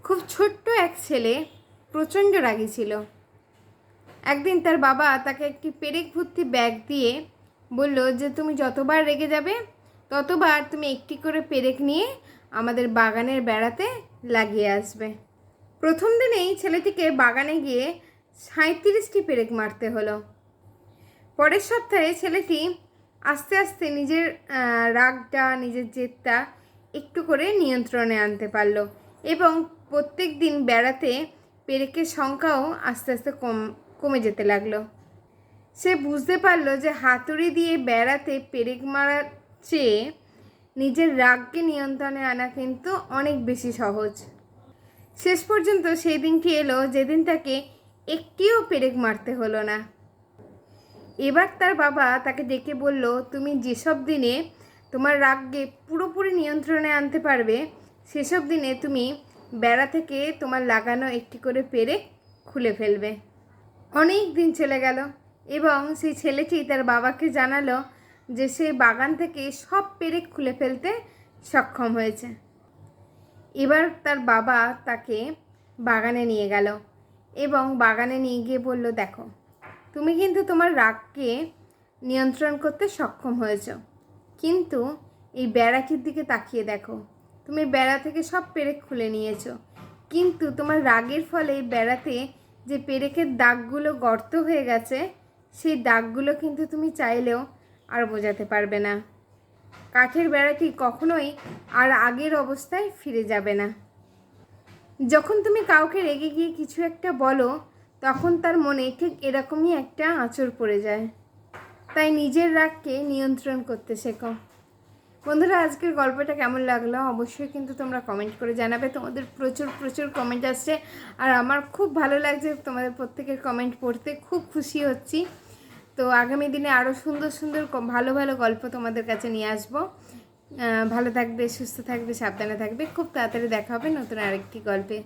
খুব ছোট্ট এক ছেলে প্রচণ্ড রাগী ছিল। একদিন তার বাবা তাকে একটি পেরেক ভর্তি ব্যাগ দিয়ে বলল যে তুমি যতবার রেগে যাবে ততবার তুমি একটি করে পেরেক নিয়ে আমাদের বাগানের বেড়াতে লাগিয়ে আসবে। প্রথম দিনেই ছেলেটিকে বাগানে গিয়ে 37টি পেরেক মারতে হলো। পরের সপ্তাহে ছেলেটি আস্তে আস্তে নিজের রাগটা, নিজের জেদটা একটু করে নিয়ন্ত্রণে আনতে পারল এবং প্রত্যেক দিন বেড়াতে পেরেকের সংখ্যাও আস্তে আস্তে কমে যেতে লাগলো। সে বুঝতে পারলো যে হাতুড়ি দিয়ে বেড়াতে পেরেক মারার চেয়ে নিজের রাগকে নিয়ন্ত্রণে আনা কিন্তু অনেক বেশি সহজ। শেষ পর্যন্ত সেই দিনটি এলো যেদিন তাকে একটিও পেরেক মারতে হলো না। এবার তার বাবা তাকে ডেকে বলল, তুমি যেসব দিনে তোমার রাগকে পুরোপুরি নিয়ন্ত্রণে আনতে পারবে সেসব দিনে তুমি বেড়া থেকে তোমার লাগানো একটি করে পেরেক খুলে ফেলবে। অনেক দিন চলে গেল এবং সেই ছেলেটি তার বাবাকে জানালো যে সে বাগান থেকে সব পেরেক খুলে ফেলতে সক্ষম হয়েছে। এবার তার বাবা তাকে বাগানে নিয়ে গেল এবং বাগানে নিয়ে গিয়ে বলল, দেখো তুমি কিন্তু তোমার রাগকে নিয়ন্ত্রণ করতে সক্ষম হয়েছ, কিন্তু এই বেড়াটির দিকে তাকিয়ে দেখো, তুমি বেড়া থেকে সব পেরেক খুলে নিয়েছো, কিন্তু তোমার রাগের ফলে বেড়াতে যে পেরেকের দাগগুলো গর্ত হয়ে গেছে সেই দাগগুলো কিন্তু তুমি চাইলেও আর বোঝাতে পারবে না। কাঠের বেড়াটি কখনোই আর আগের অবস্থায় ফিরে যাবে না। যখন তুমি কাউকে রেগে গিয়ে কিছু একটা বলো তখন তার মনে ঠিক এরকমই একটা আঁচড় পড়ে যায়। তাই নিজের রাগকে নিয়ন্ত্রণ করতে শেখো। বন্ধুরা, আজকের গল্পটা কেমন লাগলো অবশ্যই কিন্তু তোমরা কমেন্ট করে জানাবে। তোমাদের প্রচুর প্রচুর কমেন্ট আসছে আর আমার খুব ভালো লাগছে তোমাদের প্রত্যেকের কমেন্ট পড়তে, খুব খুশি হচ্ছি। তো আগামী দিনে আরও সুন্দর সুন্দর ভালো ভালো গল্প তোমাদের কাছে নিয়ে আসবো। ভালো থাকবে, সুস্থ থাকবে, সাবধানে থাকবে। খুব তাড়াতাড়ি দেখা হবে নতুন আরেকটি গল্পে।